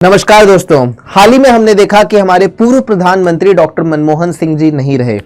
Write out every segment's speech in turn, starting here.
नमस्कार दोस्तों, हाल ही में हमने देखा कि हमारे पूर्व प्रधानमंत्री डॉक्टर मनमोहन सिंह जी नहीं रहे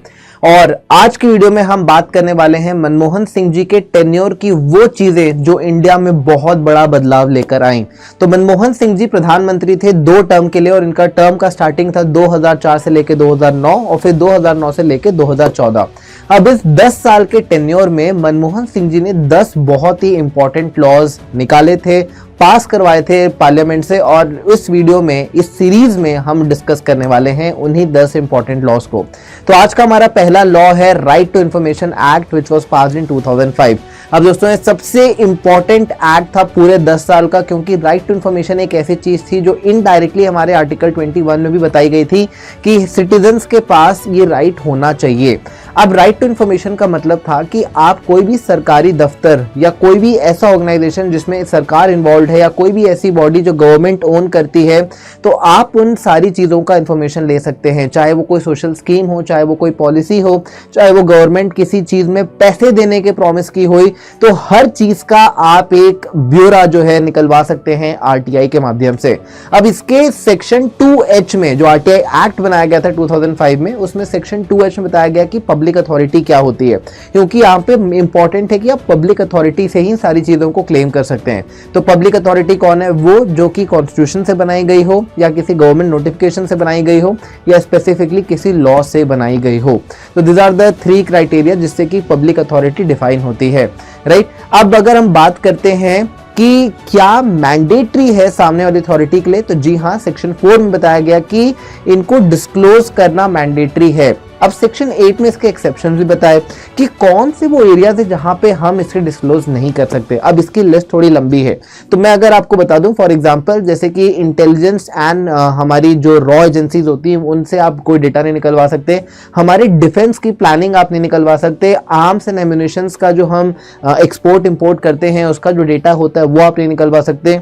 और आज की वीडियो में हम बात करने वाले हैं मनमोहन सिंह जी के टेन्योर की वो चीजें जो इंडिया में बहुत बड़ा बदलाव लेकर आई। तो मनमोहन सिंह जी प्रधानमंत्री थे 2 टर्म के लिए और इनका टर्म का स्टार्टिंग था 2004 से लेकर 2009 और फिर 2009 से लेकर 2014। अब इस 10 साल के टेन्योर में मनमोहन सिंह जी ने 10 बहुत ही इंपॉर्टेंट लॉज निकाले थे, पास करवाए थे पार्लियामेंट से, और इस वीडियो में इस सीरीज में हम डिस्कस करने वाले हैं उन्हीं 10 इंपॉर्टेंट लॉज को। तो आज का हमारा पहला लॉ है right to information act which was passed in 2005। अब दोस्तों ये सबसे इंपॉर्टेंट एक्ट था पूरे 10 साल का, क्योंकि राइट टू इंफॉर्मेशन एक ऐसी चीज थी जो इनडायरेक्टली हमारे आर्टिकल 21 में भी बताई गई थी कि सिटीजन्स के पास ये राइट होना चाहिए। अब राइट टू इंफॉर्मेशन का मतलब था कि आप कोई भी सरकारी दफ्तर या कोई भी ऐसा ऑर्गेनाइजेशन जिसमें सरकार इन्वॉल्व है या कोई भी ऐसी बॉडी जो गवर्नमेंट ओन करती है, तो आप उन सारी चीज़ों का इन्फॉर्मेशन ले सकते हैं, चाहे वो कोई सोशल स्कीम हो, चाहे वो कोई पॉलिसी हो, चाहे वो गवर्नमेंट किसी चीज़ में पैसे देने के प्रॉमिस की हुई, तो हर चीज़ का आप एक ब्यौरा जो है निकलवा सकते हैं आरटीआई के माध्यम से। अब इसके सेक्शन 2H में जो आरटीआई एक्ट बनाया गया था 2005 में, उसमें सेक्शन 2H में बताया गया कि पब्लिक अथॉरिटी क्या होती है, क्योंकि यहाँ पे इंपॉर्टेंट है कि आप पब्लिक अथॉरिटी से ही सारी चीज़ों को क्लेम कर सकते हैं। तो पब्लिक अथॉरिटी कौन है? वो जो कि कॉन्स्टिट्यूशन से बनाई गई हो या किसी गवर्नमेंट नोटिफिकेशन से बनाई गई हो या स्पेसिफिकली किसी लॉ से बनाई गई हो। तो दिस आर द 3 क्राइटेरिया जिससे कि पब्लिक अथॉरिटी डिफाइन होती है, राइट। अब अगर हम बात करते हैं कि क्या मैंडेटरी है सामने वाली अथॉरिटी के लिए, तो जी हाँ, सेक्शन 4 में बताया गया कि इनको डिस्क्लोज करना मैंडेटरी है। अब सेक्शन 8 में इसके एक्सेप्शन भी बताए कि कौन से वो एरियाज है जहां पे हम इसके डिस्क्लोज नहीं कर सकते। अब इसकी लिस्ट थोड़ी लंबी है, तो मैं अगर आपको बता दूं, फॉर एग्जांपल जैसे कि इंटेलिजेंस एंड हमारी जो रॉ एजेंसीज होती हैं उनसे आप कोई डेटा नहीं निकलवा सकते, हमारे डिफेंस की प्लानिंग आप नहीं निकलवा सकते, आर्म्स एंड एम्यूनिशंस का जो हम एक्सपोर्ट इंपोर्ट करते हैं उसका जो डेटा होता है वो आप नहीं निकलवा सकते,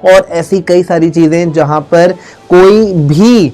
और ऐसी कई सारी चीजें जहां पर कोई भी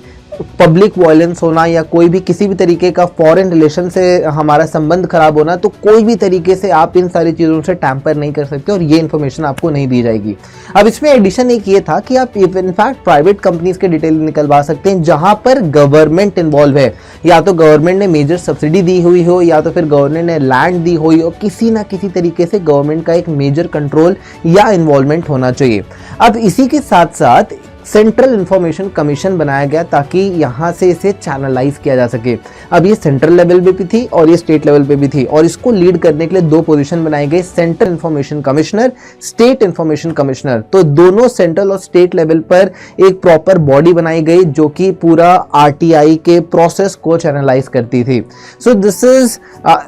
पब्लिक वायलेंस होना या कोई भी किसी भी तरीके का फॉरेन रिलेशन से हमारा संबंध खराब होना, तो कोई भी तरीके से आप इन सारी चीज़ों से टैम्पर नहीं कर सकते और ये इन्फॉर्मेशन आपको नहीं दी जाएगी। अब इसमें एडिशन एक ये था कि आप इनफैक्ट प्राइवेट कंपनीज के डिटेल निकलवा सकते हैं जहां पर गवर्नमेंट इन्वॉल्व है, या तो गवर्नमेंट ने मेजर सब्सिडी दी हुई हो या तो फिर गवर्नमेंट ने लैंड दी हुई हो, किसी ना किसी तरीके से गवर्नमेंट का एक मेजर कंट्रोल या इन्वॉल्वमेंट होना चाहिए। अब इसी के साथ साथ सेंट्रल इंफॉर्मेशन कमीशन बनाया गया ताकि यहां से इसे चैनलाइज किया जा सके। अब ये सेंट्रल लेवल पे भी थी और ये स्टेट लेवल पे भी थी, और इसको लीड करने के लिए 2 पोजीशन बनाई गई, central information commissioner, state information commissioner. तो दोनों सेंट्रल और स्टेट लेवल पर एक प्रॉपर बॉडी बनाई गई जो कि पूरा आरटीआई के प्रोसेस को चैनलाइज करती थी। So this is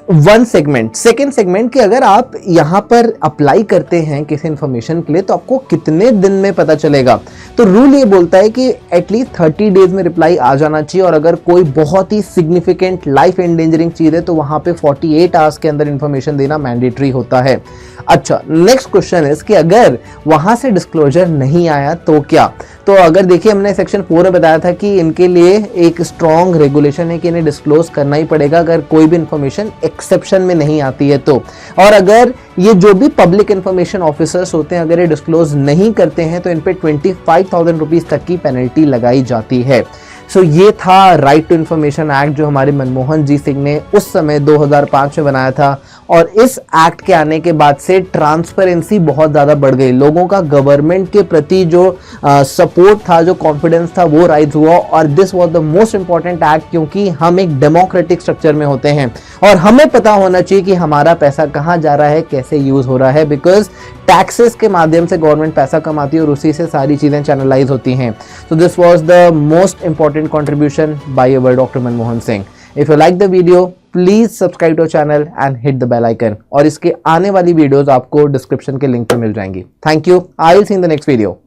one segment. Second segment कि अगर आप यहां पर अप्लाई करते हैं किसी इंफॉर्मेशन के लिए तो आपको कितने दिन में पता चलेगा। तो रूल ये बोलता है कि एटलीस्ट 30 डेज में रिप्लाई आ जाना चाहिए, और अगर कोई बहुत ही सिग्निफिकेंट लाइफ एंडेंजरिंग चीज है तो वहां पे 48 आवर्स के अंदर इंफॉर्मेशन देना मैंडेटरी होता है। अच्छा, नेक्स्ट क्वेश्चन है कि अगर वहां से डिस्क्लोजर नहीं आया तो क्या? तो अगर देखिए, हमने सेक्शन 4 में बताया था कि इनके लिए एक स्ट्रॉन्ग रेगुलेशन है कि इन्हें डिस्क्लोज करना ही पड़ेगा अगर कोई भी इंफॉर्मेशन एक्सेप्शन में नहीं आती है तो, और अगर ये जो भी पब्लिक इंफॉर्मेशन ऑफिसर्स होते हैं अगर ये डिस्क्लोज नहीं करते हैं तो इन पे 25,000 रुपीज तक की पेनल्टी लगाई जाती है। सो ये था राइट टू इंफॉर्मेशन एक्ट जो हमारे मनमोहन जी सिंह ने उस समय 2005 में बनाया था, और इस एक्ट के आने के बाद से ट्रांसपेरेंसी बहुत ज़्यादा बढ़ गई, लोगों का गवर्नमेंट के प्रति जो सपोर्ट था, जो कॉन्फिडेंस था वो राइज हुआ, और this was the most important act क्योंकि हम एक डेमोक्रेटिक स्ट्रक्चर में होते हैं और हमें पता होना चाहिए कि हमारा पैसा कहाँ जा रहा है, कैसे यूज हो रहा है, बिकॉज टैक्सेस के माध्यम से गवर्नमेंट पैसा कमाती है और उसी से सारी चीज़ें चैनलाइज होती हैं। So this was the most important contribution by our Dr. Manmohan Singh. If you like the video, please subscribe to our channel and hit the bell icon. और इसके आने वाली वीडियोस आपको डिस्क्रिप्शन के लिंक पे मिल जाएंगी। Thank you. I will see you in the next video.